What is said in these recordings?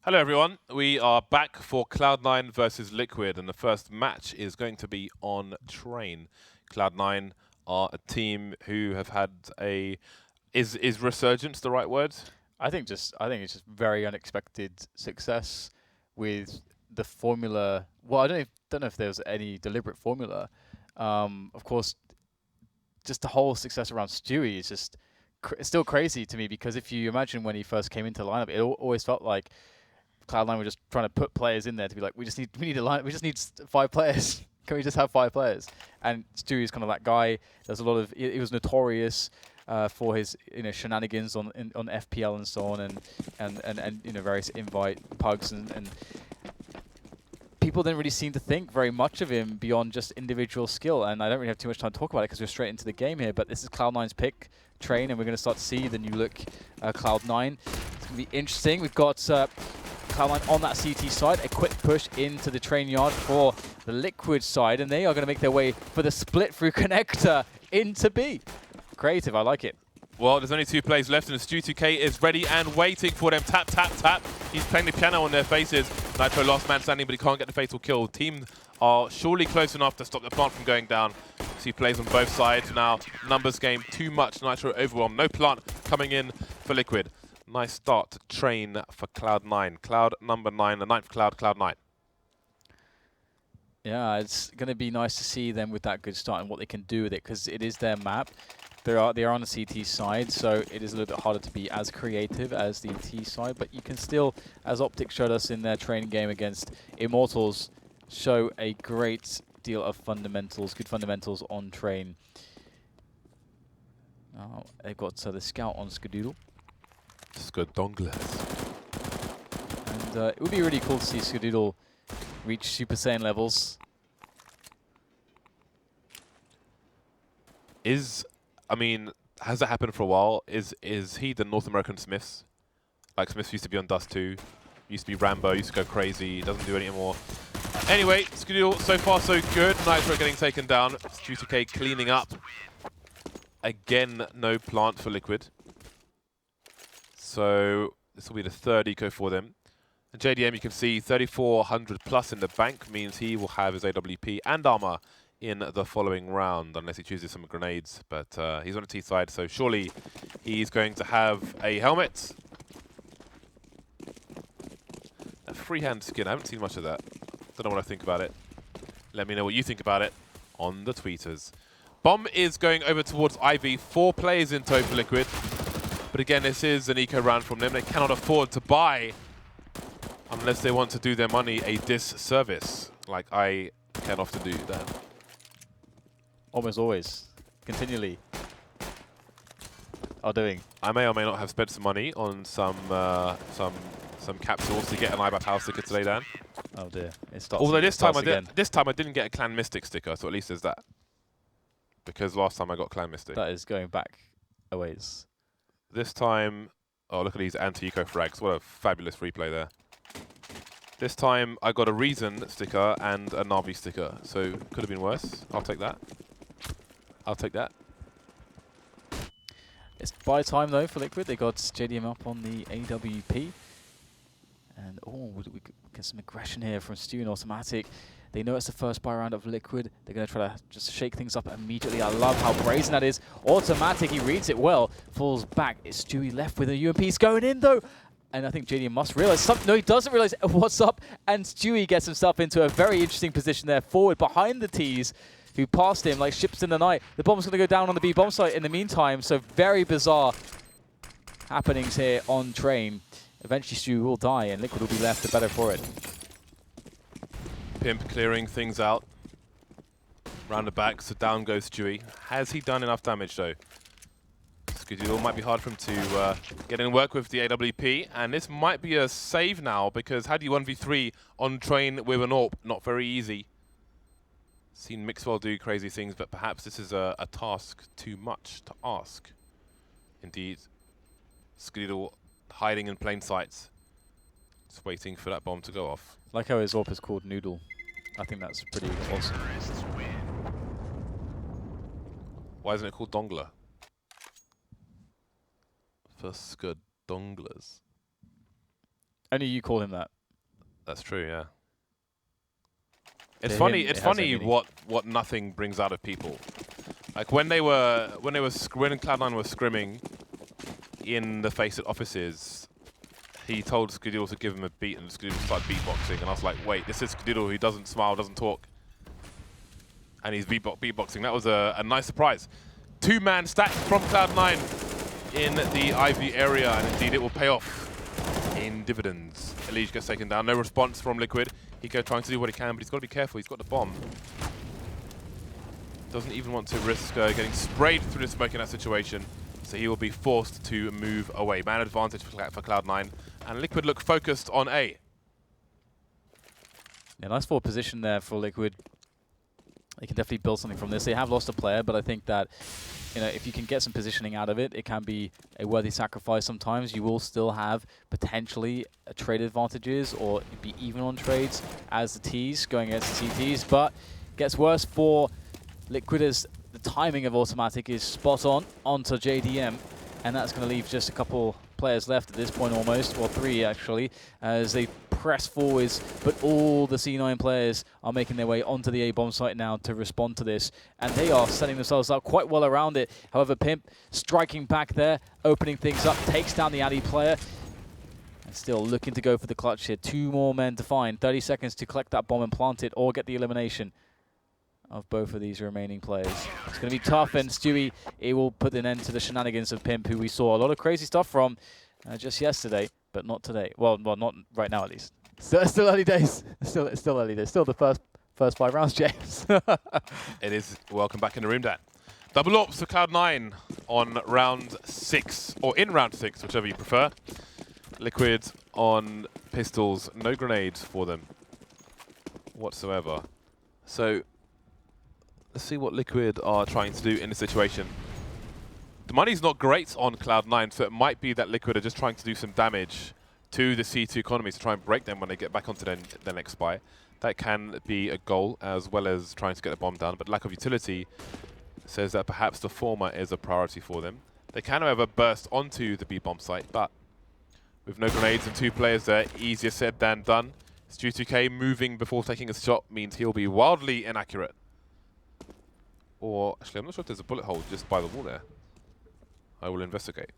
Hello everyone, we are back for Cloud9 versus Liquid, and the first match is going to be on Train. Cloud9 are a team who have had a... Is resurgence the right word? I think it's just very unexpected success with the formula. Well, I don't know if there was any deliberate formula. Of course, just the whole success around Stewie is just it's still crazy to me, because if you imagine when he first came into the lineup, it always felt like Cloud9 were just trying to put players in there to be like, we need a line, we just need 5 players. Can we just have 5 players? And Stewie is kind of that guy. There's a lot of he was notorious for his shenanigans on FPL and so on, and various invite pugs and people didn't really seem to think very much of him beyond just individual skill. And I don't really have too much time to talk about it because we're straight into the game here. But this is Cloud9's pick, Train, and we're going to start to see the new look Cloud9. It's going to be interesting. We've got Cloud9 on that CT side, a quick push into the train yard for the Liquid side, and they are going to make their way for the split through connector into B. Creative, I like it. Well, there's only 2 plays left, and Stewie2K is ready and waiting for them. Tap, tap, tap. He's playing the piano on their faces. Nitro last man standing, but he can't get the fatal kill. Team are surely close enough to stop the plant from going down. He plays on both sides now. Numbers game, too much Nitro overwhelm. No plant coming in for Liquid. Nice start to Train for Cloud9. Cloud number 9, the 9th Cloud, Cloud9. Yeah, it's going to be nice to see them with that good start and what they can do with it, because it is their map. They are on the CT side, so it is a little bit harder to be as creative as the T side, but you can still, as Optic showed us in their training game against Immortals, show a great deal of fundamentals, good fundamentals on Train. They've got the scout on Skadoodle. Skadoodle. And it would be really cool to see Skadoodle reach Super Saiyan levels. I mean, has that happened for a while? Is he the North American Smiths? Like Smiths used to be on Dust 2, used to be Rambo, used to go crazy, doesn't do it anymore. Anyway, Skadoodle, so far so good. Nitro getting taken down. Stewie2K cleaning up. Again, no plant for Liquid. So this will be the 3rd eco for them. And JDM, you can see 3,400 plus in the bank means he will have his AWP and armor in the following round, unless he chooses some grenades. But he's on the T side, so surely he's going to have a helmet. A freehand skin, I haven't seen much of that. Don't know what I think about it. Let me know what you think about it on the tweeters. Bomb is going over towards Ivy. 4 players in tow for Liquid. But again, this is an eco round from them. They cannot afford to buy, unless they want to do their money a disservice, like I can often do that. Almost always. Continually. Are doing. I may or may not have spent some money on some capsules to get an IBAP house sticker today, Dan. Oh dear. It starts. Although this time I didn't get a Clan Mystic sticker, so at least there's that. Because last time I got Clan Mystic. That is going back a ways. This time, oh look at these anti-eco frags. What a fabulous replay there. This time I got a Reason sticker and a Navi sticker, so could have been worse. I'll take that. I'll take that. It's buy time though for Liquid. They got JDM up on the AWP. And we get some aggression here from Stewie and autimatic. They know it's the first buy round of Liquid. They're going to try to just shake things up immediately. I love how brazen that is. autimatic, he reads it well. Falls back. It's Stewie left with a UMP. He's going in though. And I think JDM must realize something. No, he doesn't realize what's up. And Stewie gets himself into a very interesting position there. Forward behind the T's, who passed him like ships in the night. The bomb's going to go down on the B bomb site in the meantime. So very bizarre happenings here on Train. Eventually Stewie will die and Liquid will be left the better for it. Pimp clearing things out. Round the back, so down goes Stewie. Has he done enough damage though? Skadoodle might be hard for him to get in work with the AWP, and this might be a save now, because how do you 1v3 on Train with an AWP? Not very easy. Seen Mixwell do crazy things, but perhaps this is a task too much to ask. Indeed. Skadoodle hiding in plain sight. Just waiting for that bomb to go off. Like how his AWP is called Noodle. I think that's pretty awesome. Why isn't it called Dongler? For Skadonglers. Only you call him that. That's true, yeah. It's To funny. him, It's it has no funny meaning. what nothing brings out of people. Like when Cloud9 was scrimming in the FACEIT offices, he told Skadoodle to give him a beat, and Skadoodle started beatboxing. And I was like, wait, this is Skadoodle who doesn't smile, doesn't talk, and he's beatboxing. That was a nice surprise. 2-man stack from Cloud9 in the Ivy area, and indeed it will pay off in dividends. EliGE gets taken down. No response from Liquid. Hiko trying to do what he can, but he's got to be careful. He's got the bomb. Doesn't even want to risk getting sprayed through the smoke in that situation, so he will be forced to move away. Man advantage for Cloud9, and Liquid look focused on A. Yeah, nice forward position there for Liquid. They can definitely build something from this. They have lost a player, but I think that, you know, if you can get some positioning out of it, it can be a worthy sacrifice sometimes. You will still have potentially trade advantages or be even on trades as the Ts going against the CTs, but gets worse for Liquid as the timing of autimatic is spot on onto JDM, and that's going to leave just a couple players left at this point almost, well 3 actually, as they press forwards, but all the C9 players are making their way onto the A-bomb site now to respond to this, and they are setting themselves up quite well around it. However, Pimp striking back there, opening things up, takes down the Ali player, and still looking to go for the clutch here. 2 more men to find, 30 seconds to collect that bomb and plant it, or get the elimination of both of these remaining players. It's going to be tough, and Stewie, it will put an end to the shenanigans of Pimp, who we saw a lot of crazy stuff from just yesterday, but not today. Well, not right now at least. Still early days. Still early days. Still the first 5 rounds, James. It is. Welcome back in the room, Dan. Double ops for Cloud9 on round 6, or in round 6, whichever you prefer. Liquid on pistols, no grenades for them whatsoever. So let's see what Liquid are trying to do in this situation. The money's not great on Cloud9, so it might be that Liquid are just trying to do some damage to the C2 economies to try and break them when they get back onto their next spy. That can be a goal, as well as trying to get the bomb down, but lack of utility says that perhaps the former is a priority for them. They can, however, burst onto the B-bomb site, but with no grenades and 2 players there, easier said than done. Stewie2K moving before taking a shot means he'll be wildly inaccurate. Or, actually, I'm not sure if there's a bullet hole just by the wall there. I will investigate.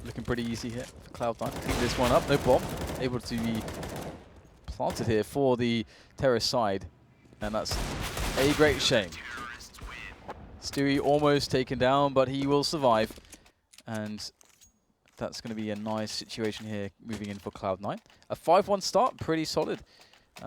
Looking pretty easy here for Cloud9. Clean this one up, no bomb. Able to be planted here for the terrorist side, and that's a great shame. Stewie almost taken down, but he will survive, and that's going to be a nice situation here moving in for Cloud9. A 5-1 start, pretty solid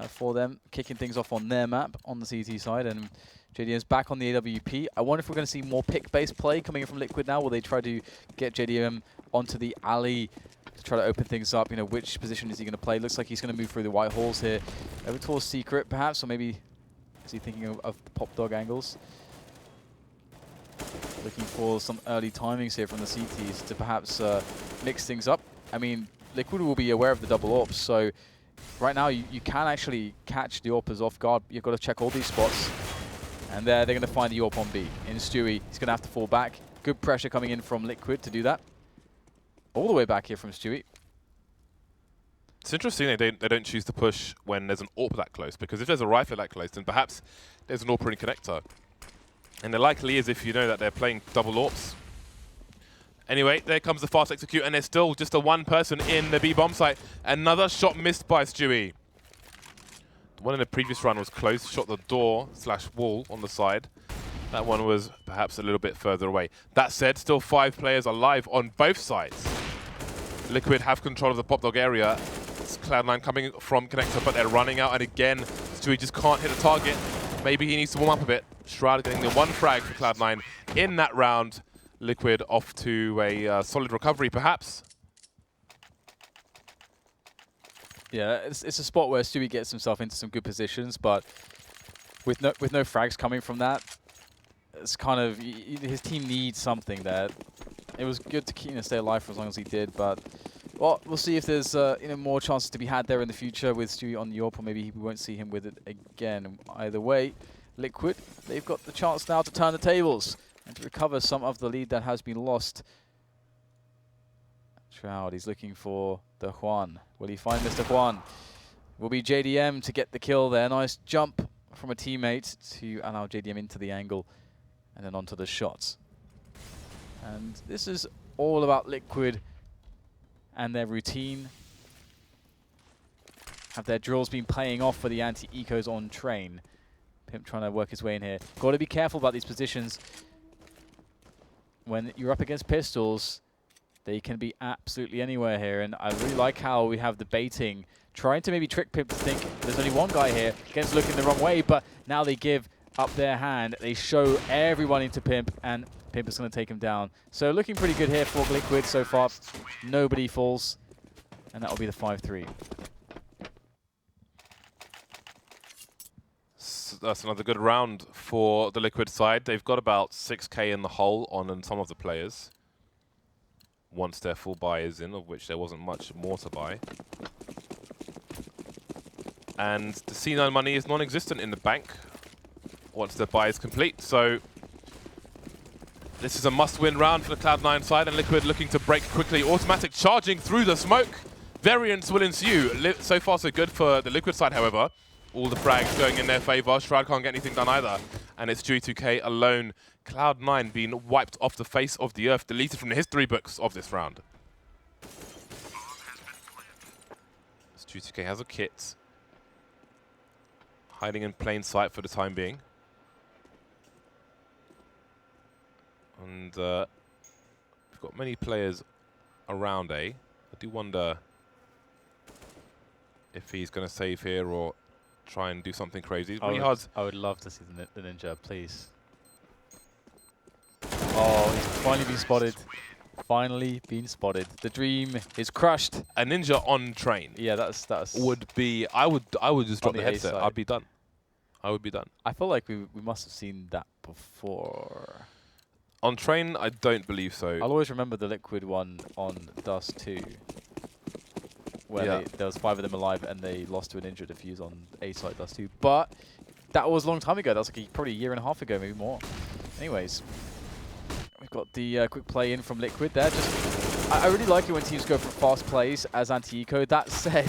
for them, kicking things off on their map on the CT side, and JDM's back on the AWP. I wonder if we're going to see more pick-based play coming in from Liquid now. Will they try to get JDM onto the alley to try to open things up? You know, which position is he going to play? Looks like he's going to move through the white halls here, over towards Secret perhaps, or maybe is he thinking of the pop dog angles? Looking for some early timings here from the CTs to perhaps mix things up. I mean, Liquid will be aware of the double AWPs, so right now you can actually catch the AWPers off guard. You've got to check all these spots. And there they're going to find the AWP on B. In Stewie, he's going to have to fall back. Good pressure coming in from Liquid to do that. All the way back here from Stewie. It's interesting they don't choose to push when there's an AWP that close, because if there's a rifle that close, then perhaps there's an AWP in connector. And the likely is if you know that they're playing double AWPs. Anyway, there comes the fast execute, and there's still just a 1 person in the B-bomb site. Another shot missed by Stewie. The one in the previous run was close, shot the door/wall on the side. That one was perhaps a little bit further away. That said, still 5 players alive on both sides. Liquid have control of the pop dog area. It's Cloud9 coming from connector, but they're running out, and again, Stewie just can't hit the target. Maybe he needs to warm up a bit. Shroud getting the 1 frag for Cloud9 in that round. Liquid off to a solid recovery, perhaps. Yeah, it's a spot where Stewie gets himself into some good positions, but with no frags coming from that, it's kind of his team needs something there. It was good to stay alive for as long as he did, but well, we'll see if there's more chances to be had there in the future with Stewie on the AWP, or maybe we won't see him with it again. Either way, Liquid, they've got the chance now to turn the tables. and to recover some of the lead that has been lost. Shroud, he's looking for the Juan. Will he find Mr. Juan? Will be JDM to get the kill there. Nice jump from a teammate to allow JDM into the angle and then onto the shots. And this is all about Liquid and their routine. Have their drills been paying off for the anti-ecos on train? Pimp trying to work his way in here. Got to be careful about these positions. When you're up against pistols, they can be absolutely anywhere here. And I really like how we have the baiting, trying to maybe trick Pimp to think there's only one guy here. Gets looking the wrong way, but now they give up their hand. They show everyone into Pimp, and Pimp is going to take him down. So looking pretty good here for Liquid so far. Nobody falls, and that will be the 5-3. That's another good round for the Liquid side. They've got about 6k in the hole on some of the players. Once their full buy is in, of which there wasn't much more to buy. And the C9 money is non-existent in the bank once their buy is complete. So this is a must-win round for the Cloud9 side, and Liquid looking to break quickly. Autimatic charging through the smoke. Variants will ensue. So far so good for the Liquid side, however. All the frags going in their favor. Shroud can't get anything done either. And it's Stewie2K alone. Cloud9 being wiped off the face of the earth, deleted from the history books of this round. Stewie2K has a kit. Hiding in plain sight for the time being. And we've got many players around A. I do wonder if he's going to save here or try and do something crazy. It's really hard. I would love to see the ninja, please. Oh, he's finally been spotted. Finally been spotted. The dream is crushed. A ninja on train. Yeah, that's would be. I would just drop the headset. I'd be done. I would be done. I feel like we must have seen that before. On train, I don't believe so. I'll always remember the Liquid one on Dust 2. Where there was 5 of them alive and they lost to a ninja defuse on A side Dust 2. But that was a long time ago. That was like probably a year and a half ago, maybe more. Anyways, we've got the quick play in from Liquid there. I really like it when teams go for fast plays as anti-eco. That said,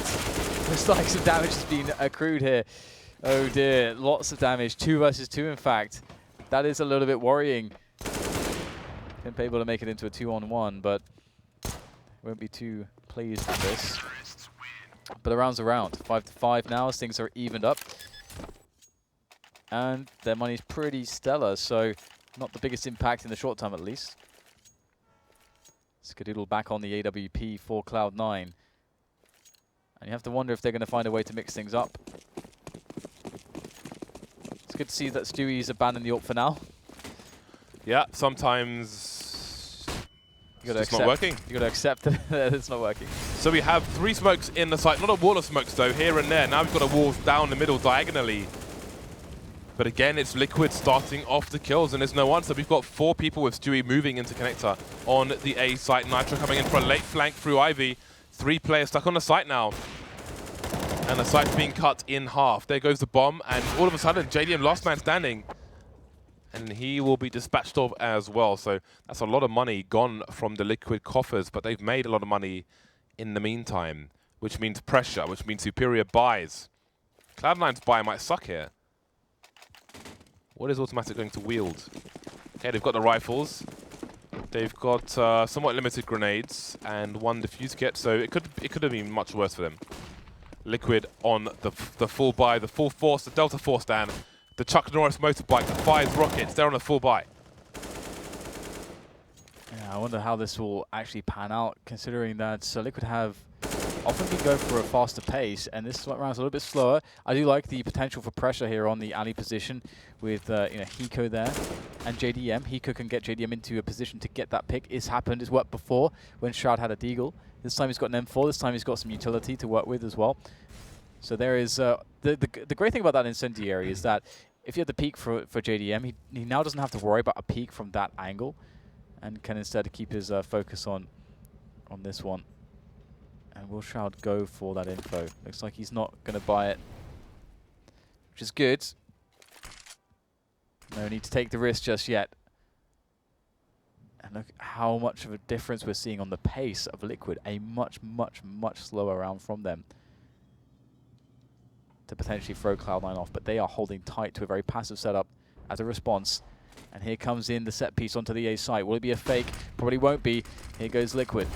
looks like some damage has been accrued here. Oh dear, lots of damage. 2 versus 2, in fact. That is a little bit worrying. Pimp able to make it into a 2-on-1, but won't be too pleased with this. But a round's a round. 5-5 now as things are evened up. And their money's pretty stellar, so not the biggest impact in the short term at least. Skadoodle back on the AWP for Cloud9. And you have to wonder if they're going to find a way to mix things up. It's good to see that Stewie's abandoned the AWP for now. Yeah, sometimes it's not working. You got to accept that it's not working. So we have 3 smokes in the site. Not a wall of smokes, though, here and there. Now we've got a wall down the middle diagonally. But again, it's Liquid starting off the kills, and there's no answer. We've got 4 people with Stewie moving into connector on the A site. Nitro coming in for a late flank through Ivy. 3 players stuck on the site now. And the site's being cut in half. There goes the bomb, and all of a sudden, JDM last man standing. And he will be dispatched off as well. So that's a lot of money gone from the Liquid coffers, but they've made a lot of money in the meantime, which means pressure, which means superior buys. Cloud9's buy might suck here. What is autimatic going to wield? Okay, they've got the rifles. They've got somewhat limited grenades and 1 defuse kit, so it could have been much worse for them. Liquid on the full buy, the full force, the Delta Force stand, the Chuck Norris motorbike, the 5 rockets. They're on a full buy. Yeah, I wonder how this will actually pan out, considering that Liquid have often been going for a faster pace, and this round's a little bit slower. I do like the potential for pressure here on the alley position with Hiko there and JDM. Hiko can get JDM into a position to get that pick. It's happened, it's worked before when Shroud had a deagle. This time he's got an M4, this time he's got some utility to work with as well. So there is, the great thing about that incendiary is that if you have the peek for JDM, he now doesn't have to worry about a peek from that angle and can instead keep his focus on this one. And will Shroud go for that info? Looks like he's not going to buy it, which is good. No need to take the risk just yet. Look how much of a difference we're seeing on the pace of Liquid. A much, much, much slower round from them to potentially throw Cloud9 off. But they are holding tight to a very passive setup as a response. And here comes in the set piece onto the A site. Will it be a fake? Probably won't be. Here goes Liquid.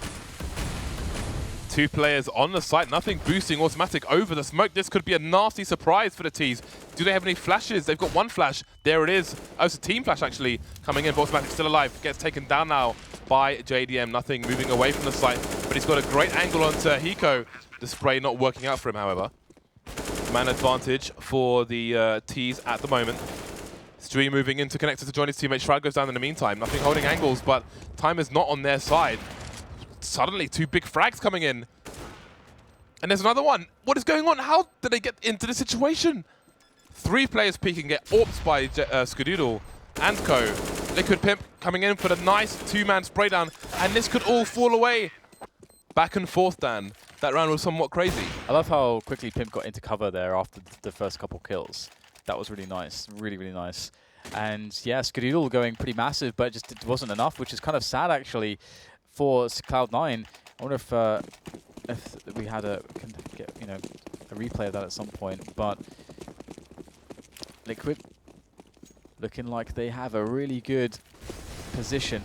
2 players on the site, nothing boosting automatic over the smoke. This could be a nasty surprise for the T's. Do they have any flashes? They've got 1 flash. There it is. Oh, it's a team flash actually coming in. But automatic still alive. Gets taken down now by JDM. Nothing moving away from the site. But he's got a great angle onto Hiko. The spray not working out for him, however. Man advantage for the T's at the moment. Stewie moving into connector to join his teammate. Shroud goes down in the meantime. Nothing holding angles, but time is not on their side. Suddenly, 2 big frags coming in. And there's another one. What is going on? How did they get into the situation? 3 players peeking, get orped by Skadoodle and Co. Liquid Pimp coming in for the nice 2-man spray down. And this could all fall away. Back and forth, Dan. That round was somewhat crazy. I love how quickly Pimp got into cover there after the first couple kills. That was really nice. Really, really nice. And yeah, Skadoodle going pretty massive, but just it wasn't enough, which is kind of sad, actually, for Cloud9. I wonder if we had can get a replay of that at some point. But Liquid looking like they have a really good position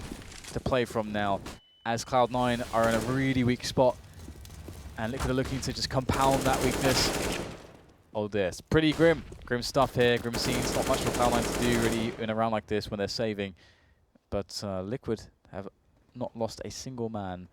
to play from now, as Cloud9 are in a really weak spot, and Liquid are looking to just compound that weakness. Oh dear, it's pretty grim stuff here, grim scenes. Not much for Cloud9 to do really in a round like this when they're saving. But Liquid have not lost a single man,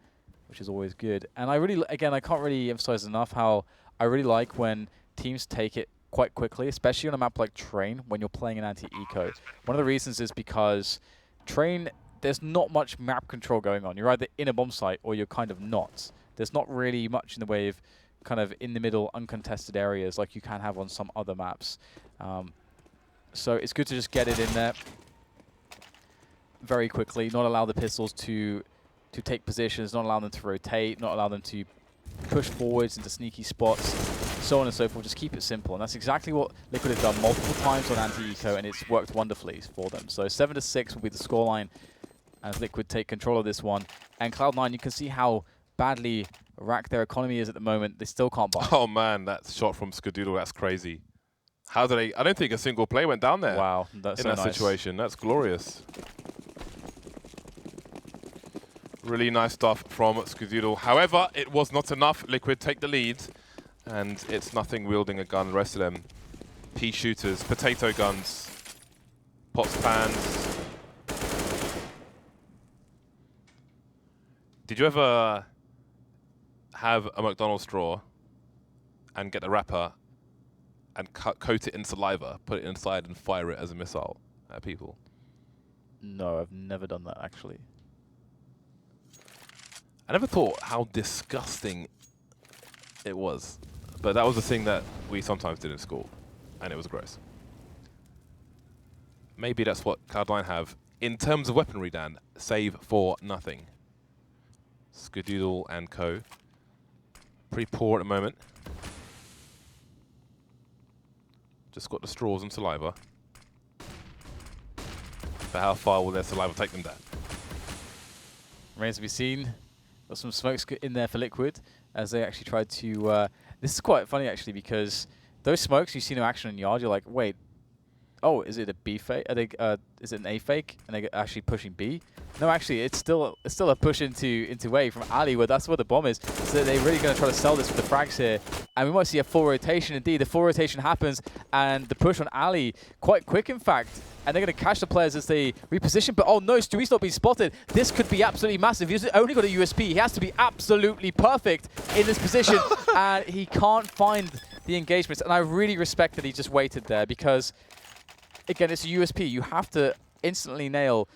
which is always good. And I really, again, I can't really emphasize enough how I really like when teams take it quite quickly, especially on a map like Train when you're playing an anti-eco. One of the reasons is because Train, there's not much map control going on. You're either in a bomb site or you're kind of not. There's not really much in the way of kind of in the middle uncontested areas like you can have on some other maps. So it's good to just get it in there very quickly, not allow the pistols to take positions, not allow them to rotate, not allow them to push forwards into sneaky spots, so on and so forth. Just keep it simple. And that's exactly what Liquid have done multiple times on anti-eco, and it's worked wonderfully for them. So 7-6 will be the scoreline as Liquid take control of this one. And Cloud9, you can see how badly racked their economy is at the moment. They still can't buy. Oh man, that shot from Skadoodle, that's crazy. How did they? I don't think a single play went down there. Wow, that's in so that nice. situation. That's glorious. Really nice stuff from Skadoodle. However, it was not enough. Liquid take the lead, and it's nothing wielding a gun. The rest of them, pea shooters, potato guns, pots, pans. Did you ever have a McDonald's straw and get the wrapper and coat it in saliva, put it inside and fire it as a missile at people? No, I've never done that, actually. I never thought how disgusting it was. But that was the thing that we sometimes did in school, and it was gross. Maybe that's what Cloud9 have in terms of weaponry, Dan. Save for nothing. Skadoodle and Co. Pretty poor at the moment. Just got the straws and saliva. But how far will their saliva take them down? Remains to be seen. Got some smokes in there for Liquid as they actually tried to... this is quite funny, actually, because those smokes, you see no action in yard, you're like, wait, oh, is it a B fake? Are they, is it an A fake? And they're actually pushing B? No, actually, it's still a push into A from Ali, where that's where the bomb is. So they're really going to try to sell this with the frags here. And we might see a full rotation. Indeed, the full rotation happens, and the push on Ali, quite quick, in fact. And they're going to catch the players as they reposition. But oh no, Stewie's not being spotted. This could be absolutely massive. He's only got a USP. He has to be absolutely perfect in this position. And he can't find the engagements. And I really respect that he just waited there, because, again, it's a USP. You have to instantly nail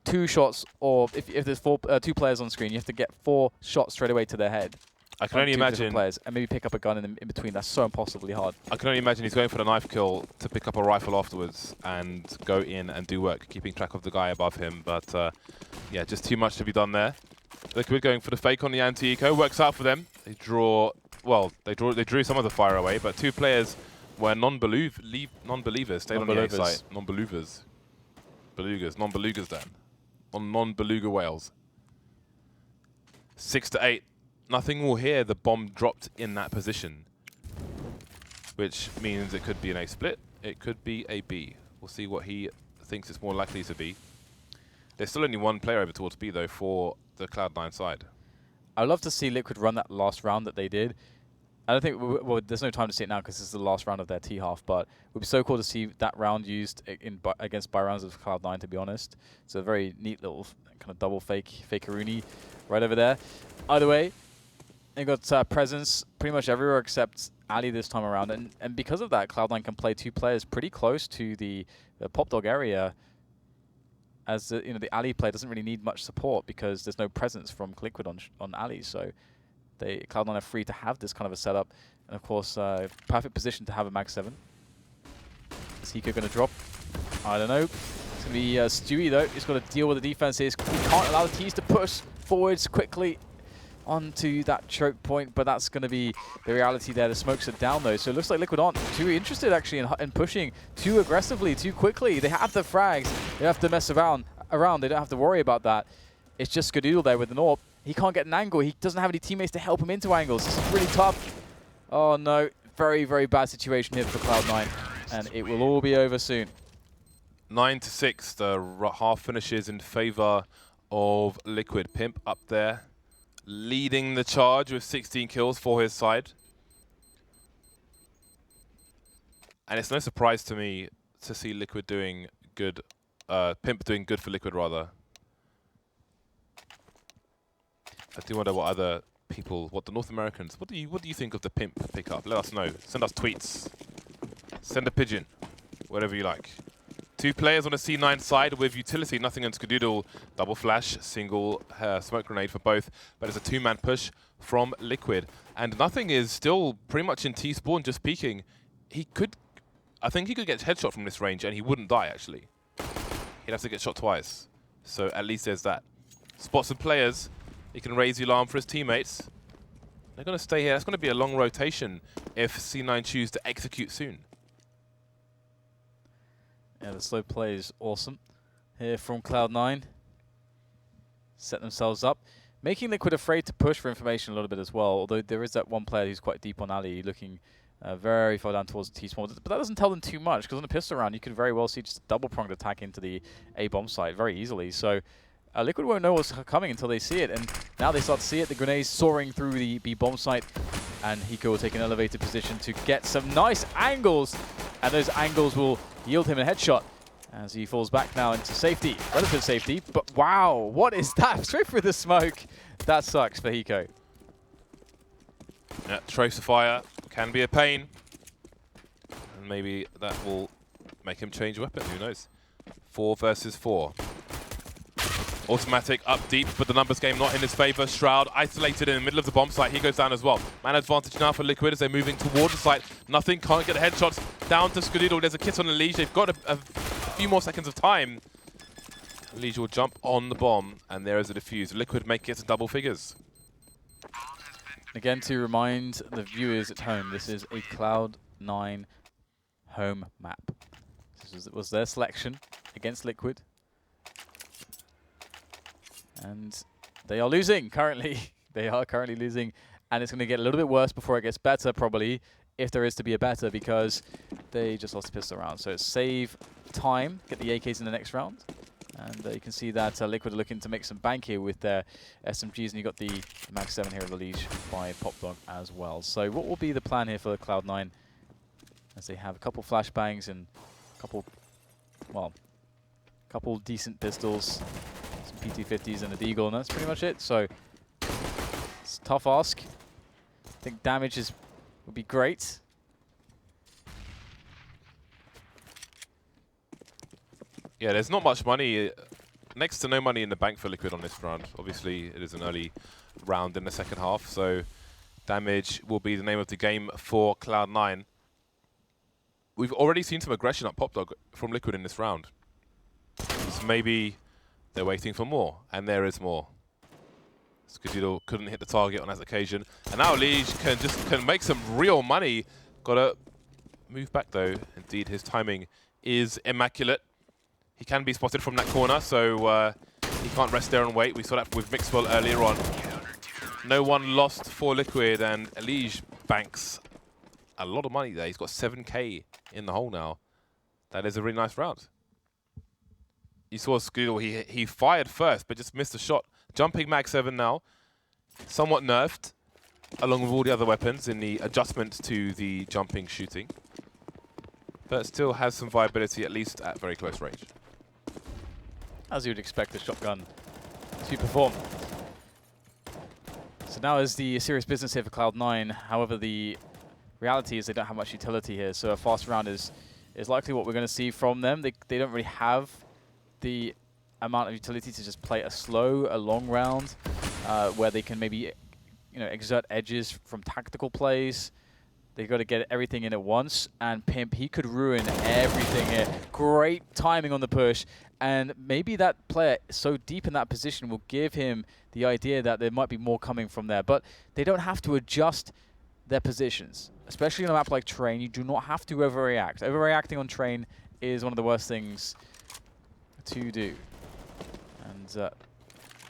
2 shots, or if there's 2 players on screen, you have to get 4 shots straight away to their head. I can only imagine players, and maybe pick up a gun in between. That's so impossibly hard. I can only imagine he's going for the knife kill to pick up a rifle afterwards and go in and do work, keeping track of the guy above him. But yeah, just too much to be done there. Liquid going for the fake on the anti-eco. Works out for them. They draw. Well, they drew some of the fire away, but 2 players were non-believers. Stayed on the A site. Non-believers. Belugas, non-belugas, Dan. on non-beluga whales. 6 to 8. Nothing will hear the bomb dropped in that position, which means it could be an A split. It could be a B. We'll see what he thinks it's more likely to be. There's still only one player over towards B, though, for the Cloud9 side. I'd love to see Liquid run that last round that they did. I don't think, well, there's no time to see it now because this is the last round of their T-half, but it would be so cool to see that round used against buy rounds of Cloud9, to be honest. It's a very neat little kind of double fakeroony right over there. Either way, they got presence pretty much everywhere except Ali this time around, and because of that, Cloud9 can play 2 players pretty close to the Pop Dog area, as the Ali play doesn't really need much support because there's no presence from Liquid on Ali, so Cloud9 are free to have this kind of a setup, and of course, perfect position to have a Mag 7. Is Hiko going to drop? I don't know. It's going to be Stewie though. He's got to deal with the defenses. We can't allow the T's to push forwards quickly onto that choke point, but that's going to be the reality there. The smokes are down though, so it looks like Liquid aren't too interested actually in pushing too aggressively, too quickly. They have the frags. They have to mess around. They don't have to worry about that. It's just Skadoodle there with an AWP. He can't get an angle. He doesn't have any teammates to help him into angles. This is really tough. Oh no, very, very bad situation here for Cloud9, and it will all be over soon. 9 to 6, the half finishes in favor of Liquid. Pimp up there, leading the charge with 16 kills for his side. And it's no surprise to me to see Liquid doing good, Pimp doing good for Liquid rather. I do wonder what other people, what the North Americans, what do you think of the Pimp pickup? Let us know. Send us tweets. Send a pigeon. Whatever you like. 2 players on a C9 side with utility. Nothing on Skadoodle. Double flash, single smoke grenade for both. But it's a 2-man push from Liquid. And Nothing is still pretty much in T-spawn, just peeking. I think he could get headshot from this range and he wouldn't die, actually. He'd have to get shot twice. So at least there's that. Spot some players. He can raise the alarm for his teammates. They're going to stay here. That's going to be a long rotation if C9 choose to execute soon. Yeah, the slow play is awesome here from Cloud9. Set themselves up. Making Liquid afraid to push for information a little bit as well, although there is that one player who's quite deep on Ali, looking very far down towards the T-spawn. But that doesn't tell them too much, because on a pistol round, you could very well see just a double-pronged attack into the A-bomb site very easily. So Liquid won't know what's coming until they see it, and now they start to see it. The grenades soaring through the B-bomb site, and Hiko will take an elevated position to get some nice angles, and those angles will yield him a headshot as he falls back now into safety, relative safety. But wow, what is that? Straight through the smoke. That sucks for Hiko. Yeah, trace of fire can be a pain, and maybe that will make him change weapon. Who knows? 4 versus 4. Autimatic up deep, but the numbers game not in his favor. Shroud isolated in the middle of the bomb site. He goes down as well. Man advantage now for Liquid as they're moving towards the site. Nothing, can't get the headshots. Down to Skadoodle. There's a kiss on EliGE. They've got a few more seconds of time. EliGE will jump on the bomb, and there is a defuse. Liquid make it to double figures. Again, to remind the viewers at home, this is a Cloud9 home map. This was their selection against Liquid. And they are losing currently. They are currently losing, and it's going to get a little bit worse before it gets better, probably, if there is to be a better, because they just lost a pistol round. So it's save time, get the AKs in the next round. And you can see that Liquid are looking to make some bank here with their SMGs, and you got the Mag 7 here of EliGE by Pop Dog as well. So what will be the plan here for Cloud9 as they have a couple flashbangs and a couple decent pistols, some PT50s and a Deagle, and that's pretty much it. So it's a tough ask. I think damage would be great. Yeah, there's not much money, next to no money in the bank for Liquid on this round. Obviously, it is an early round in the second half, so damage will be the name of the game for Cloud9. We've already seen some aggression at Pop Dog from Liquid in this round. So maybe they're waiting for more, and there is more. Skadoodle couldn't hit the target on that occasion, and now EliGE can make some real money. Gotta move back though. Indeed, his timing is immaculate. He can be spotted from that corner, so He can't rest there and wait. We saw that with Mixwell earlier on. No one lost for Liquid, and EliGE banks a lot of money there. He's got 7K in the hole now. That is a really nice round. You saw Skadoodle, he fired first, but just missed a shot. Jumping Mag 7 now. Somewhat nerfed, along with all the other weapons in the adjustment to the jumping shooting. But still has some viability, at least at very close range. As you would expect the shotgun to perform. So now is the serious business here for Cloud9. However, the reality is they don't have much utility here, so a fast round is likely what we're going to see from them. They don't really have the amount of utility to just play a long round where they can maybe exert edges from tactical plays. They've got to get everything in at once, and Pimp, he could ruin everything here. Great timing on the push, and maybe that player so deep in that position will give him the idea that there might be more coming from there, but they don't have to adjust their positions. Especially on a map like Train, you do not have to overreact. Overreacting on Train is one of the worst things to do. And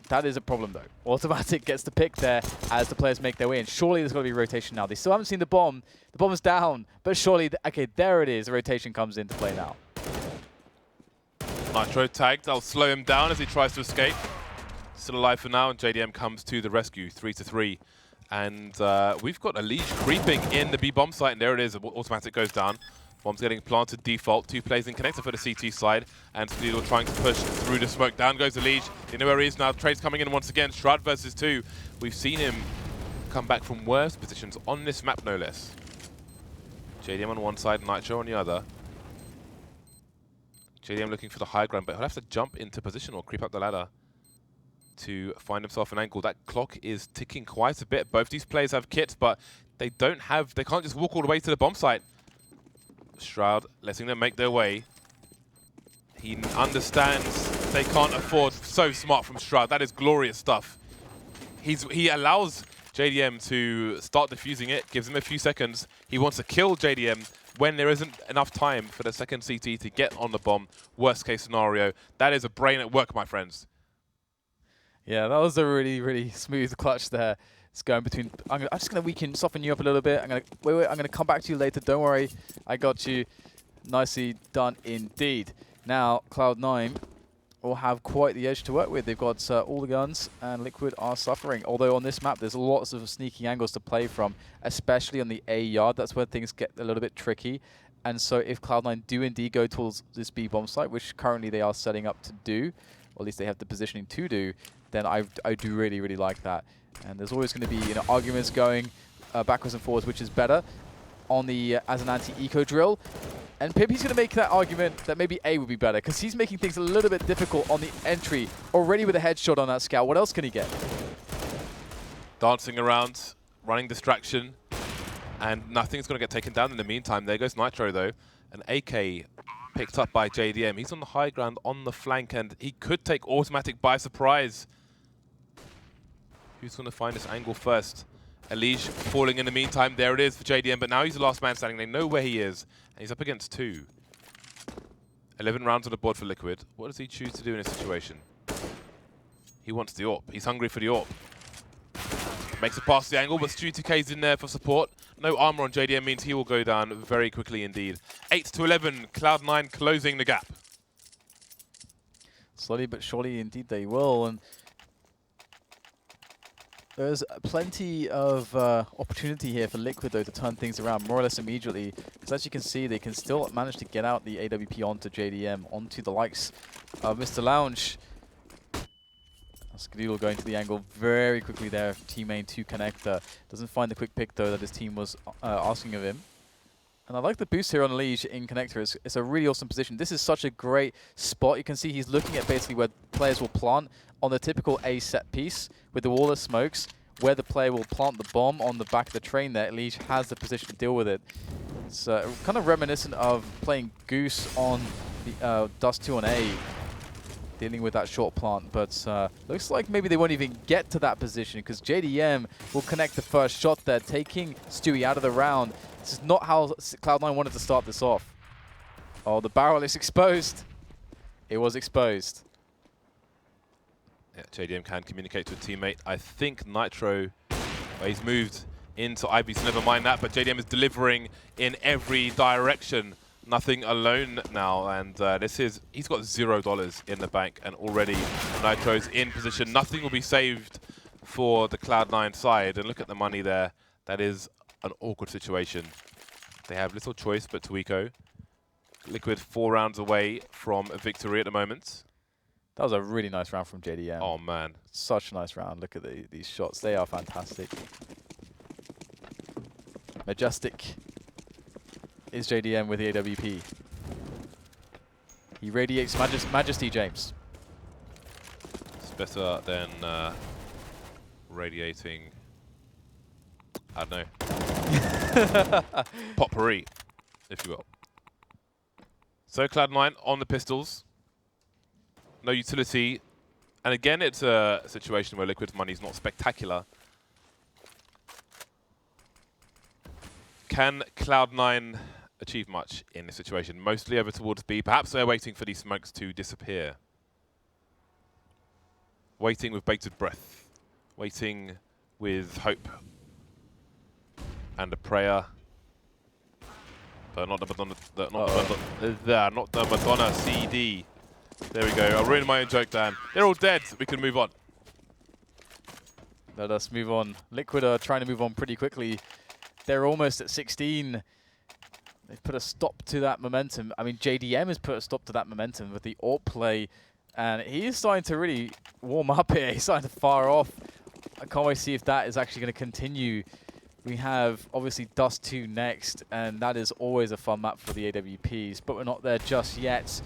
that is a problem, though. autimatic gets the pick there as the players make their way in. Surely there's got to be rotation now. They still haven't seen the bomb. The bomb is down, but surely, okay, there it is. The rotation comes into play now. Nitro tagged. I'll slow him down as he tries to escape. Still alive for now, and JDM comes to the rescue, 3-3. And we've got EliGE creeping in the B bomb site, and there it is. autimatic goes down. Bomb's getting planted default. 2 plays in connector for the CT side, and Stewie2K trying to push through the smoke. Down goes EliGE. You know where he is now. Trade's coming in once again. Shroud versus 2. We've seen him come back from worse positions on this map, no less. JDM on one side, Nitro on the other. JDM looking for the high ground, but he'll have to jump into position or creep up the ladder to find himself an angle. That clock is ticking quite a bit. Both these players have kits, but they can't just walk all the way to the bomb site. Shroud letting them make their way. He understands they can't afford. So smart from Shroud. That is glorious stuff. He allows JDM to start defusing it, gives him a few seconds. He wants to kill JDM when there isn't enough time for the second CT to get on the bomb. Worst case scenario. That is a brain at work, my friends. Yeah, that was a really, really smooth clutch there. It's going between. I'm just gonna soften you up a little bit. I'm gonna come back to you later. Don't worry, I got you. Nicely done indeed. Now Cloud9 will have quite the edge to work with. They've got all the guns, and Liquid are suffering. Although on this map, there's lots of sneaky angles to play from, especially on the A yard. That's where things get a little bit tricky. And so if Cloud9 do indeed go towards this B bomb site, which currently they are setting up to do, or at least they have the positioning to do, then I do really, really like that. And there's always going to be arguments going backwards and forwards, which is better on the as an anti-eco drill. And Pimp, he's going to make that argument that maybe A would be better, because he's making things a little bit difficult on the entry, already with a headshot on that scout. What else can he get? Dancing around, running distraction, and nothing's going to get taken down in the meantime. There goes Nitro, though. An AK picked up by JDM. He's on the high ground on the flank, and he could take autimatic by surprise. Who's going to find this angle first? EliGE falling in the meantime. There it is for JDM, but now he's the last man standing. They know where he is, and he's up against 2. 11 rounds on the board for Liquid. What does he choose to do in this situation? He wants the AWP. He's hungry for the AWP. Makes it past the angle, but Stewie2K's in there for support. No armor on JDM means he will go down very quickly indeed. 8-11, Cloud9 closing the gap. Slowly but surely, indeed, they will. And there's plenty of opportunity here for Liquid, though, to turn things around more or less immediately. Because as you can see, they can still manage to get out the AWP onto JDM, onto the likes of Mr. Lounge. Skadoodle going to the angle very quickly there. Team main to connector. Doesn't find the quick pick, though, that his team was asking of him. And I like the boost here on EliGE in connector. It's a really awesome position. This is such a great spot. You can see he's looking at basically where players will plant on the typical A set piece with the wall of smokes, where the player will plant the bomb on the back of the train there. EliGE has the position to deal with it. It's kind of reminiscent of playing Goose on the Dust 2 on A, dealing with that short plant. But looks like maybe they won't even get to that position, because JDM will connect the first shot there, taking Stewie out of the round. This is not how Cloud9 wanted to start this off. Oh, the barrel is exposed. It was exposed. Yeah, JDM can communicate to a teammate. I think Nitro, he's moved into Ivy, so never mind that, but JDM is delivering in every direction. Nothing alone now, and he's got $0 in the bank, and already Nitro's in position. Nothing will be saved for the Cloud9 side, and look at the money there. That is an awkward situation. They have little choice but to Hiko. Liquid 4 rounds away from a victory at the moment. That was a really nice round from JDM. Oh man. Such a nice round. Look at these shots. They are fantastic. Majestic is JDM with the AWP. He radiates majesty, James. It's better than radiating, I don't know, potpourri, if you will. So Cloud9 on the pistols. No utility. And again, it's a situation where Liquid's money is not spectacular. Can Cloud9 achieve much in this situation? Mostly over towards B. Perhaps they're waiting for these smokes to disappear. Waiting with bated breath. Waiting with hope. And a prayer. But not the Madonna, not the Madonna CD. There we go. I ruined my own joke, Dan. They're all dead. We can move on. Let us move on. Liquid are trying to move on pretty quickly. They're almost at 16. They've put a stop to that momentum. I mean, JDM has put a stop to that momentum with the AWP play. And he's starting to really warm up here. He's starting to fire off. I can't wait to see if that is actually going to continue. We have, obviously, Dust 2 next. And that is always a fun map for the AWPs. But we're not there just yet.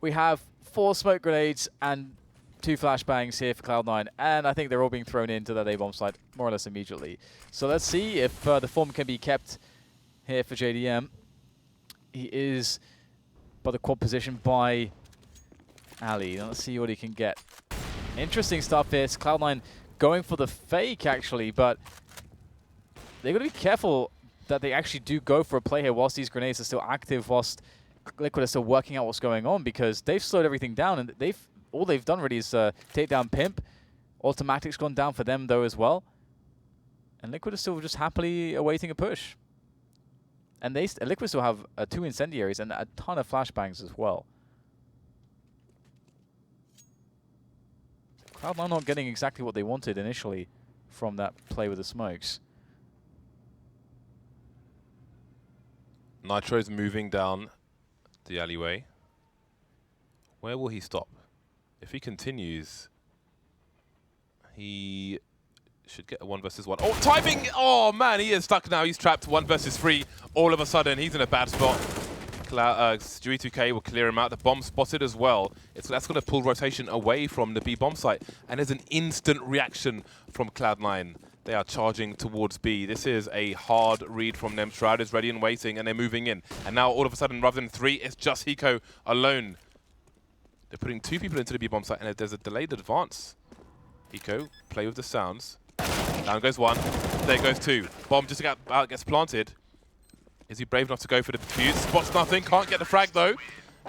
We have 4 smoke grenades and 2 flashbangs here for Cloud9, and I think they're all being thrown into that A-bomb site more or less immediately. So let's see if the form can be kept here for JDM. He is by the quad position by Ali. Now let's see what he can get. Interesting stuff here. It's Cloud9 going for the fake, actually, but they've got to be careful that they actually do go for a play here whilst these grenades are still active, whilst Liquid are still working out what's going on, because they've slowed everything down, and all they've done really is take down Pimp. Automatic's gone down for them, though, as well. And Liquid are still just happily awaiting a push. And Liquid still have 2 incendiaries and a ton of flashbangs as well. Cloud9 not getting exactly what they wanted initially from that play with the smokes. Nitro's moving down the alleyway. Where will he stop? If he continues, he should get a 1 versus 1. Oh, timing! Oh man, he is stuck now. He's trapped 1 versus 3. All of a sudden, he's in a bad spot. Stewie2K will clear him out. The bomb spotted as well. That's going to pull rotation away from the B bomb site. And there's an instant reaction from Cloud9. They are charging towards B. This is a hard read from them. Shroud is ready and waiting, and they're moving in. And now, all of a sudden, rather than 3, it's just Hiko alone. They're putting 2 people into the B bomb site, and there's a delayed advance. Hiko, play with the sounds. Down goes 1. There goes 2. Bomb just gets planted. Is he brave enough to go for the defuse? Spots nothing. Can't get the frag, though.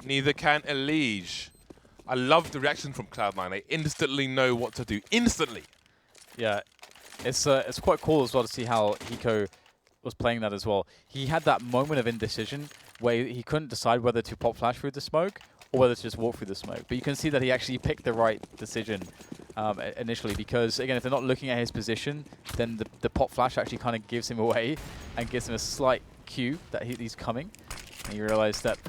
Neither can EliGE. I love the reaction from Cloud9. They instantly know what to do. Instantly. Yeah. It's quite cool as well to see how Hiko was playing that as well. He had that moment of indecision where he couldn't decide whether to pop flash through the smoke or whether to just walk through the smoke. But you can see that he actually picked the right decision initially, because, again, if they're not looking at his position, then the pop flash actually kind of gives him away and gives him a slight cue that he's coming. And you realize that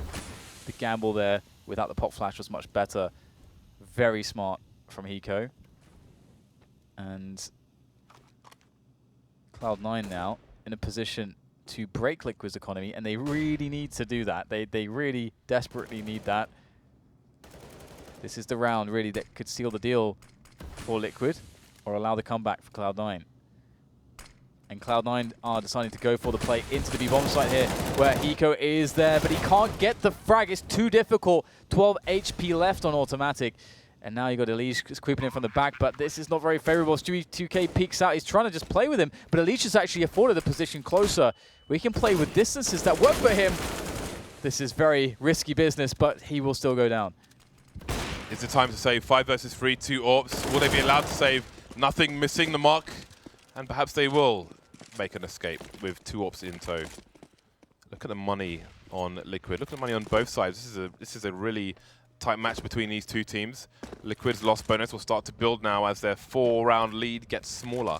the gamble there without the pop flash was much better. Very smart from Hiko. And Cloud9 now in a position to break Liquid's economy, and they really need to do that. They really desperately need that. This is the round, really, that could seal the deal for Liquid or allow the comeback for Cloud9. And Cloud9 are deciding to go for the play into the B-bomb site here, where Hiko is there, but he can't get the frag. It's too difficult. 12 HP left on automatic. And now you got EliGE creeping in from the back, but this is not very favorable. Stewie2K peeks out. He's trying to just play with him, but EliGE has actually afforded the position closer. We can play with distances that work for him. This is very risky business, but he will still go down. Is it time to save 5 versus 3, 2 AWPs? Will they be allowed to save? Nothing, missing the mark. And perhaps they will make an escape with 2 AWPs in tow. Look at the money on Liquid. Look at the money on both sides. This is a really tight match between these two teams. Liquid's loss bonus will start to build now as their 4-round lead gets smaller.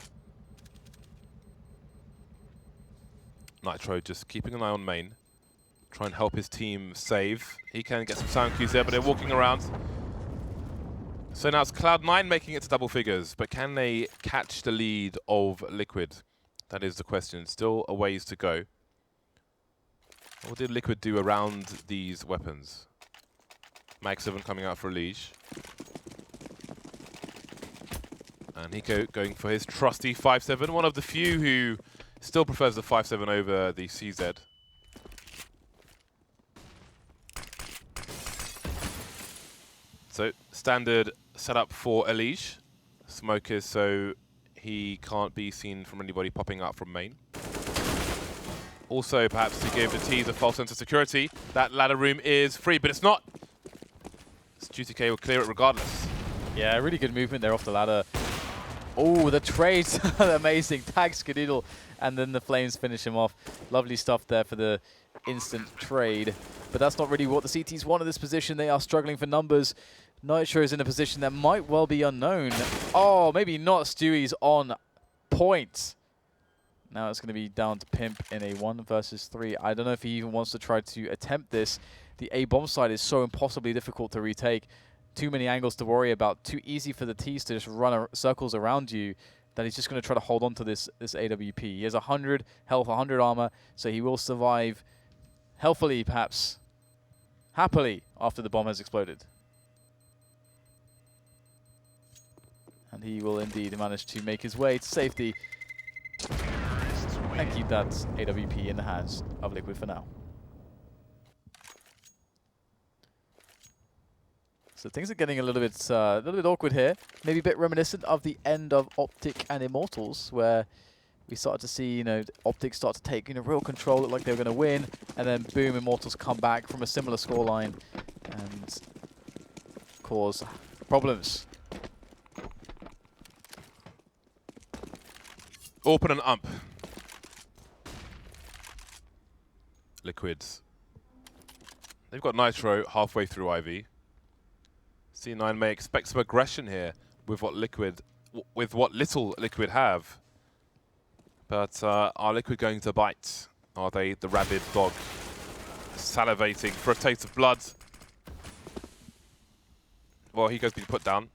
Nitro just keeping an eye on main. Try and help his team save. He can get some sound cues there, but they're walking around. So now it's Cloud9 making it to double figures, but can they catch the lead of Liquid? That is the question. Still a ways to go. What did Liquid do around these weapons? Mag 7 coming out for EliGE. And Hiko going for his trusty 5-7, one of the few who still prefers the 5-7 over the CZ. So, standard setup for EliGE. Smoke is so he can't be seen from anybody popping up from main. Also, perhaps to give the T's a false sense of security, that ladder room is free, but it's not. Stewie2K will clear it regardless. Yeah, really good movement there off the ladder. Oh, the trades, amazing. Tag Skadoodle, and then the Flames finish him off. Lovely stuff there for the instant trade. But that's not really what the CTs want in this position. They are struggling for numbers. Nitro is in a position that might well be unknown. Oh, maybe not. Stewie's on point. Now it's going to be down to Pimp in a 1 versus 3. I don't know if he even wants to try to attempt this. The A-bomb side is so impossibly difficult to retake. Too many angles to worry about. Too easy for the T's to just run circles around you, that he's just going to try to hold on to this AWP. He has 100 health, 100 armor, so he will survive healthily, perhaps happily, after the bomb has exploded. And he will indeed manage to make his way to safety and keep that AWP in the hands of Liquid for now. So things are getting a little bit awkward here. Maybe a bit reminiscent of the end of Optic and Immortals, where we started to see, you know, Optic start to take, you know, real control, look like they were going to win, and then boom, Immortals come back from a similar scoreline and cause problems. Open and ump. Liquids. They've got Nitro halfway through IV. C9 may expect some aggression here with what little Liquid have. But are Liquid going to bite? Are they the rabid dog salivating for a taste of blood? Well, Hiko's been put down.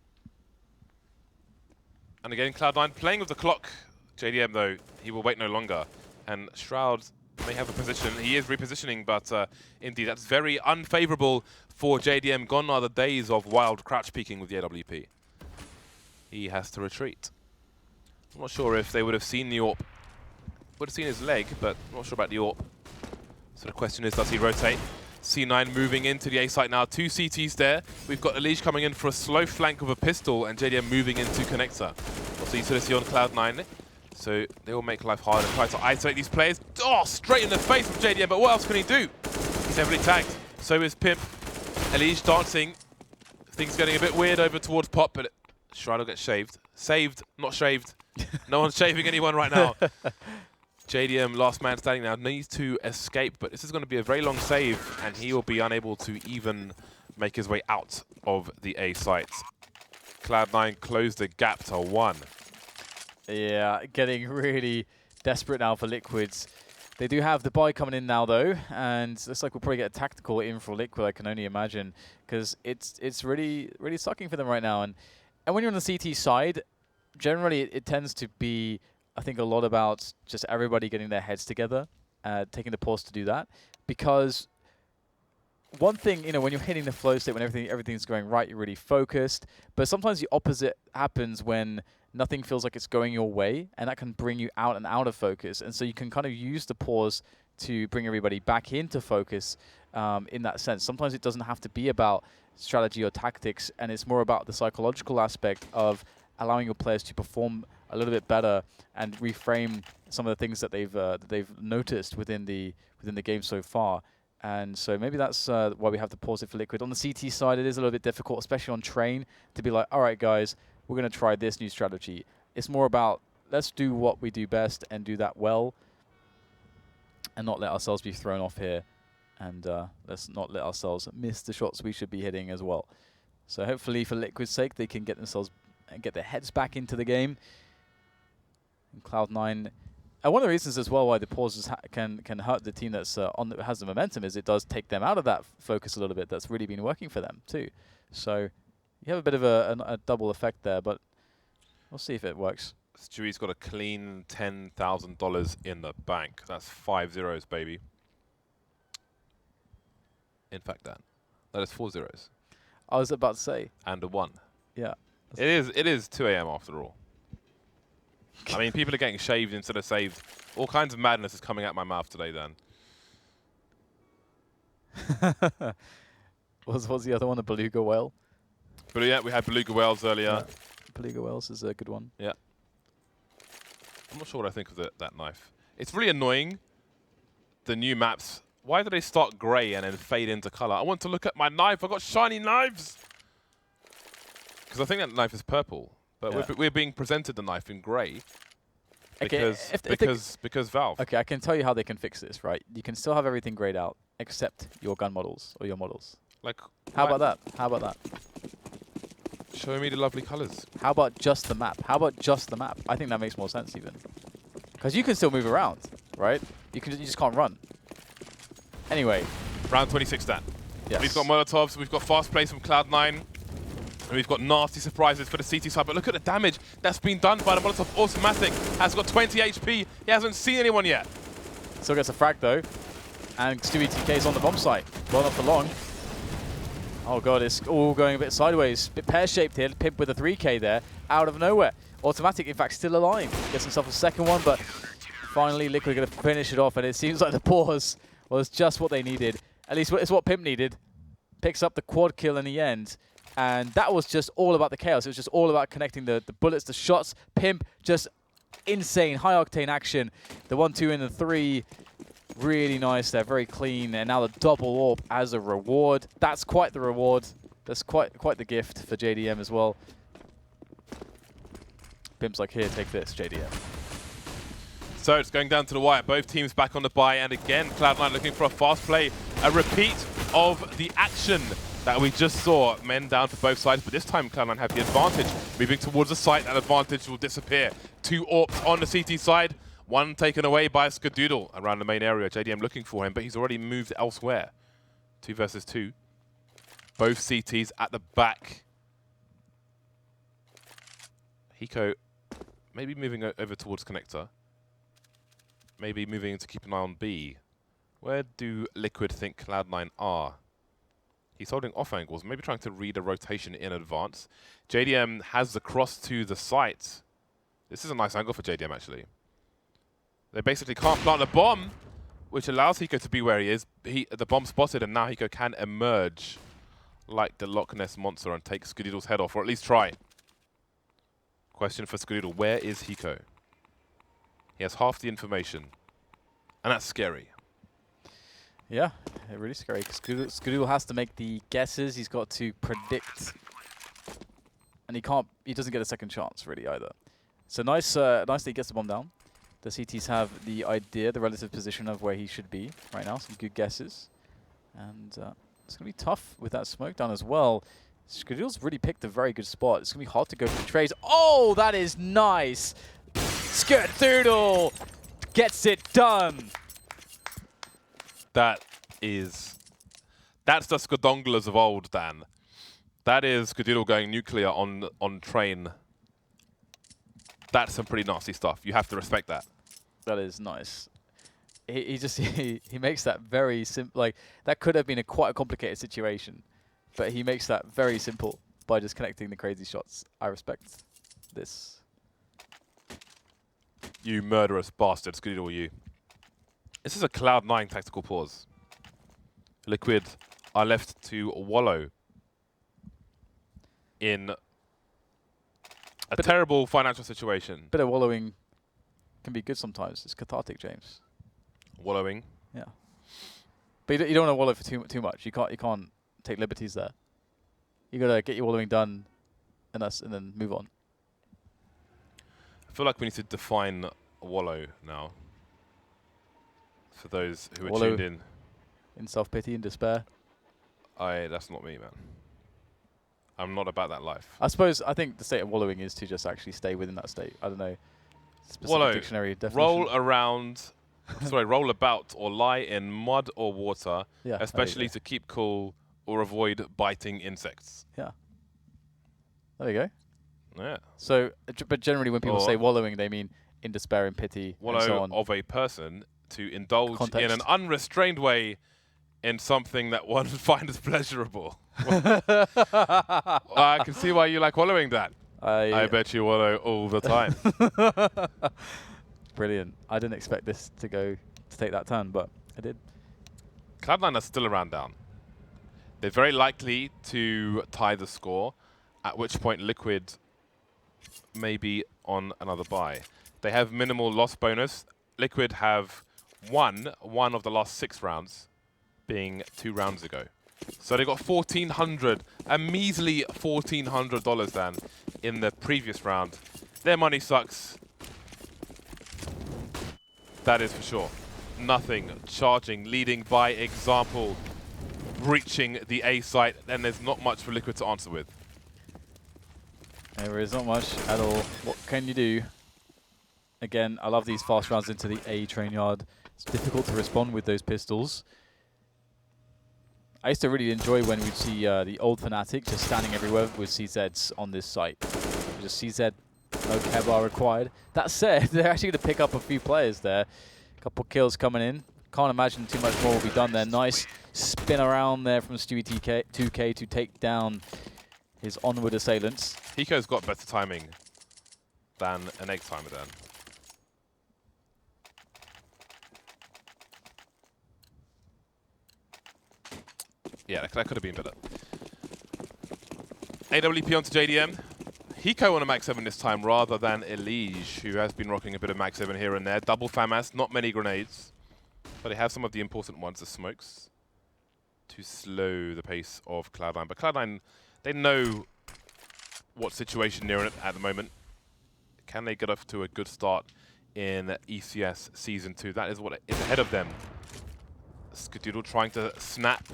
And again, Cloud9 playing with the clock. JDM, though, he will wait no longer. And Shroud may have a position. He is repositioning, but indeed, that's very unfavorable for JDM. Gone are the days of wild crouch peeking with the AWP. He has to retreat. I'm not sure if they would have seen the AWP. Would have seen his leg, but I'm not sure about the AWP. So the question is, does he rotate? C9 moving into the A site now. 2 CTs there. We've got EliGE coming in for a slow flank with a pistol, and JDM moving into connector. Also, you see on Cloud9. So they will make life hard and try to isolate these players. Oh, straight in the face of JDM, but what else can he do? He's heavily tagged. So is Pimp. EliGE dancing. Things getting a bit weird over towards Pop, but Shroud will get shaved. Saved, not shaved. No one's shaving anyone right now. JDM, last man standing now, needs to escape, but this is going to be a very long save, and he will be unable to even make his way out of the A site. Cloud9 closed the gap to 1. Yeah, getting really desperate now for Liquids. They do have the buy coming in now, though, and looks like we'll probably get a tactical in for Liquid, I can only imagine, because it's really sucking for them right now. And when you're on the CT side, generally it tends to be, I think, a lot about just everybody getting their heads together, taking the pause to do that, because one thing, you know, when you're hitting the flow state, when everything's going right, you're really focused, but sometimes the opposite happens when nothing feels like it's going your way, and that can bring you out and out of focus. And so you can kind of use the pause to bring everybody back into focus in that sense. Sometimes it doesn't have to be about strategy or tactics, and it's more about the psychological aspect of allowing your players to perform a little bit better and reframe some of the things that they've noticed within the game so far. And so maybe that's why we have to pause it for Liquid. On the CT side, it is a little bit difficult, especially on train, to be like, all right, guys, we're going to try this new strategy. It's more about let's do what we do best and do that well and not let ourselves be thrown off here. And let's not let ourselves miss the shots we should be hitting as well. So hopefully for Liquid's sake, they can get themselves and get their heads back into the game. And Cloud9, one of the reasons as well why the pauses can hurt the team that's has the momentum is it does take them out of that focus a little bit. That's really been working for them too. So you have a bit of a double effect there, but we'll see if it works. Stewie's got a clean $10,000 in the bank. That's 5 zeros, baby. In fact, Dan, that is 4 zeros. I was about to say. And a 1. Yeah. It is 2 a.m. after all. I mean, people are getting shaved instead of saved. All kinds of madness is coming out my mouth today, Dan. What's the other one? A beluga whale? But yeah, we had beluga whales earlier. Yeah. Beluga whales is a good one. Yeah. I'm not sure what I think of that knife. It's really annoying, the new maps. Why do they start grey and then fade into colour? I want to look at my knife. I've got shiny knives. Because I think that knife is purple. But yeah, we're being presented the knife in grey because, because Valve. Okay, I can tell you how they can fix this, right? You can still have everything grayed out except your gun models or your models. Like, how about that? How about that? Show me the lovely colours. How about just the map? How about just the map? I think that makes more sense even. Because you can still move around, right? You just can't run. Anyway. Round 26, Dan. Yes. We've got Molotovs, we've got fast plays from Cloud9, and we've got nasty surprises for the CT side. But look at the damage that's been done by the Molotov. Autimatic has got 20 HP. He hasn't seen anyone yet. Still gets a frag though. And Stewie2K is on the bomb site. Well, not for long. Oh god, it's all going a bit sideways. A bit pear-shaped here. Pimp with a 3K there, out of nowhere. Autimatic, in fact, still alive. Gets himself a second one, but finally Liquid are going to finish it off, and it seems like the pause was just what they needed. At least it's what Pimp needed. Picks up the quad kill in the end. And that was just all about the chaos. It was just all about connecting the bullets, the shots. Pimp, just insane, high-octane action. The 1-2 and the 3, really nice there, very clean. And now the double AWP as a reward. That's quite the reward. That's quite the gift for JDM as well. Pimp's like, here, take this, JDM. So it's going down to the wire. Both teams back on the buy. And again, Cloud9 looking for a fast play. A repeat of the action that we just saw. Men down for both sides. But this time, Cloud9 have the advantage. Moving towards the site, that advantage will disappear. 2 AWPs on the CT side. 1 taken away by Skadoodle around the main area. JDM looking for him, but he's already moved elsewhere. 2 versus 2. Both CTs at the back. Hiko maybe moving over towards connector. Maybe moving to keep an eye on B. Where do Liquid think Cloud9 are? He's holding off angles, maybe trying to read a rotation in advance. JDM has the cross to the site. This is a nice angle for JDM, actually. They basically can't plant the bomb, which allows Hiko to be where he is. The bomb spotted, and now Hiko can emerge like the Loch Ness Monster and take Skadoodle's head off, or at least try. Question for Skadoodle, where is Hiko? He has half the information, and that's scary. Yeah, really scary. Skadoodle has to make the guesses. He's got to predict, and he doesn't get a second chance really either. So nice that he gets the bomb down. The CTs have the idea, the relative position of where he should be right now. Some good guesses, and it's gonna be tough with that smoke down as well. Skadoodle's really picked a very good spot. It's gonna be hard to go for the trades. Oh, that is nice. Skadoodle gets it done. That's the Skadonglers of old, Dan. That is Skadoodle going nuclear on train. That's some pretty nasty stuff. You have to respect that. That is nice. He makes that very simple. Like, that could have been quite a complicated situation, but he makes that very simple by just connecting the crazy shots. I respect this. You murderous bastard, Skadoodle, you. This is a Cloud9 tactical pause. Liquid are left to wallow in a terrible financial situation. Bit of wallowing can be good sometimes. It's cathartic, James. Wallowing? Yeah. But you don't want to wallow for too much. You can't take liberties there. You gotta get your wallowing done, and then move on. I feel like we need to define wallow now. For those who are tuned in. In self-pity and despair. That's not me, man. I'm not about that life. I think the state of wallowing is to just actually stay within that state. I don't know. Specific Wallow. Dictionary definition. Roll around, roll about or lie in mud or water, especially to keep cool or avoid biting insects. Yeah. There you go. Yeah. So, but generally when people say wallowing, they mean in despair and pity and so on. Wallow of a person to indulge in an unrestrained way in something that one finds pleasurable. I can see why you like wallowing, Dan. I bet you wallow all the time. Brilliant. I didn't expect this to take that turn, but I did. Cloud9 are still around down. They're very likely to tie the score, at which point Liquid may be on another bye. They have minimal loss bonus. Liquid have won one of the last 6 rounds, being 2 rounds ago. So they got $1,400, a measly $1,400 then in the previous round. Their money sucks. That is for sure. Nothing. Charging, leading by example, breaching the A site, and there's not much for Liquid to answer with. There is not much at all. What can you do? Again, I love these fast rounds into the A train yard. It's difficult to respond with those pistols. I used to really enjoy when we'd see the old Fnatic just standing everywhere with CZs on this site. Just CZ, no care bar required. That said, they're actually going to pick up a few players there. A couple kills coming in. Can't imagine too much more will be done there. Nice spin around there from Stewie2K to take down his onward assailants. Hiko's got better timing than an egg timer then. Yeah, that could have been better. AWP onto JDM. Hiko on a Max 7 this time rather than EliGE, who has been rocking a bit of Max 7 here and there. Double FAMAS, not many grenades. But they have some of the important ones, the smokes, to slow the pace of Cloud9. But Cloud9, they know what situation they're in at the moment. Can they get off to a good start in ECS Season 2? That is what is ahead of them. Skadoodle trying to snap,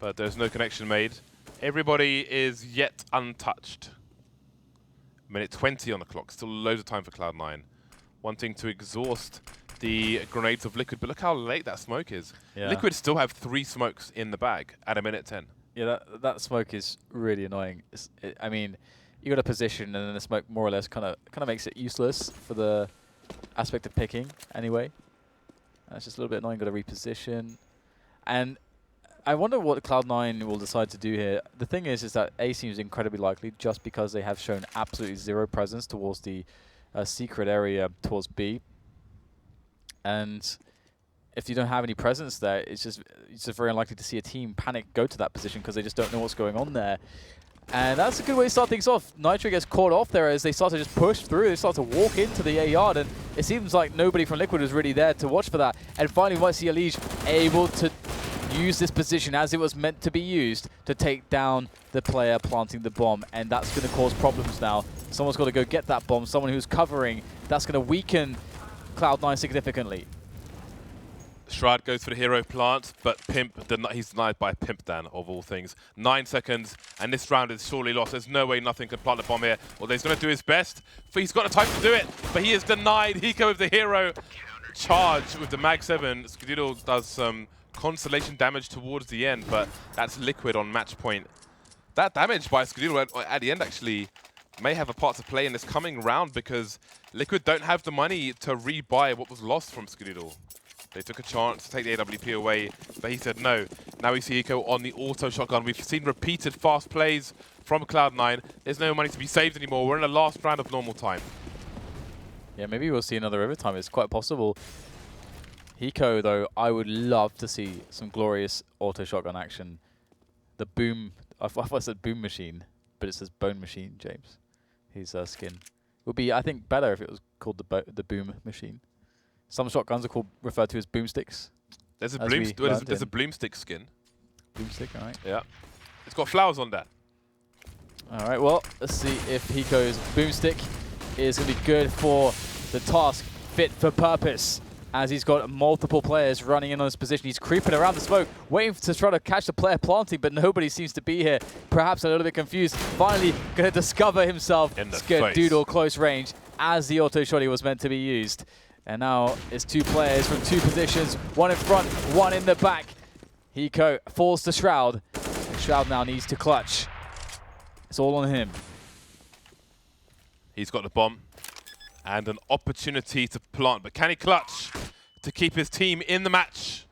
but there's no connection made. Everybody is yet untouched. Minute 20 on the clock, still loads of time for Cloud9. Wanting to exhaust the grenades of Liquid, but look how late that smoke is. Yeah. Liquid still have 3 smokes in the bag at a minute 10. Yeah, that smoke is really annoying. I mean, you got a position, and then the smoke more or less kind of makes it useless for the aspect of picking. Anyway, that's just a little bit annoying. Got to reposition, and I wonder what Cloud9 will decide to do here. The thing is that A seems incredibly likely, just because they have shown absolutely zero presence towards the secret area towards B, and if you don't have any presence there, it's just very unlikely to see a team panic go to that position because they just don't know what's going on there. And that's a good way to start things off. Nitro gets caught off there as they start to just push through. They start to walk into the A yard, and it seems like nobody from Liquid was really there to watch for that. And finally, we might see EliGE able to use this position as it was meant to be used to take down the player planting the bomb. And that's going to cause problems now. Someone's got to go get that bomb. Someone who's covering. That's going to weaken Cloud9 significantly. Shroud goes for the hero plant, but Pimp, he's denied by Pimp Dan, of all things. 9 seconds, and this round is surely lost. There's no way nothing can plant the bomb here. Well, he's going to do his best. He's got the time to do it, but he is denied. Hiko with the hero charge with the Mag 7. Skadoodle does some consolation damage towards the end, but that's Liquid on match point. That damage by Skadoodle at the end actually may have a part to play in this coming round, because Liquid don't have the money to rebuy what was lost from Skadoodle. They took a chance to take the AWP away, but he said no. Now we see Hiko on the auto shotgun. We've seen repeated fast plays from Cloud9. There's no money to be saved anymore. We're in the last round of normal time. Yeah, maybe we'll see another overtime. It's quite possible. Hiko, though, I would love to see some glorious auto shotgun action. The boom, I thought I said boom machine, but it says bone machine, James. His skin would be, I think, better if it was called the boom machine. Some shotguns are referred to as boomsticks. There's a as we there's a Bloomstick skin. Bloomstick, all right. Yeah. It's got flowers on that. All right, well, let's see if Hiko's Boomstick is going to be good for the task, fit for purpose, as he's got multiple players running in on his position. He's creeping around the smoke, waiting to try to catch the player planting, but nobody seems to be here. Perhaps a little bit confused. Finally going to discover himself. In the Skadoodle close range as the auto shotty was meant to be used. And now it's 2 players from 2 positions, 1 in front, 1 in the back. Hiko falls to Shroud. And Shroud now needs to clutch. It's all on him. He's got the bomb and an opportunity to plant, but can he clutch to keep his team in the match?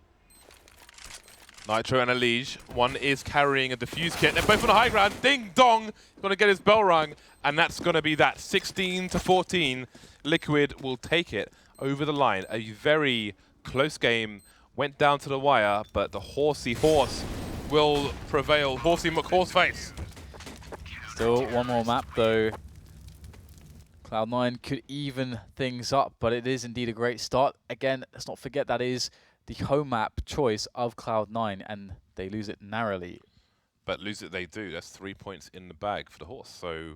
Nitro and EliGE, one is carrying a defuse kit. They're both on the high ground. Ding dong! He's going to get his bell rung, and that's going to be that. 16-14. Liquid will take it over the line. A very close game. Went down to the wire, but the horsey horse will prevail. Horsey McHorseface. Still one more map though. Cloud9 could even things up, but it is indeed a great start. Again, let's not forget that is the home map choice of Cloud9, and they lose it narrowly. But lose it they do. That's 3 points in the bag for the horse. So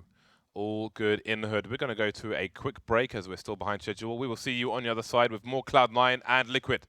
all good in the hood. We're going to go to a quick break as we're still behind schedule. We will see you on the other side with more Cloud9 and Liquid.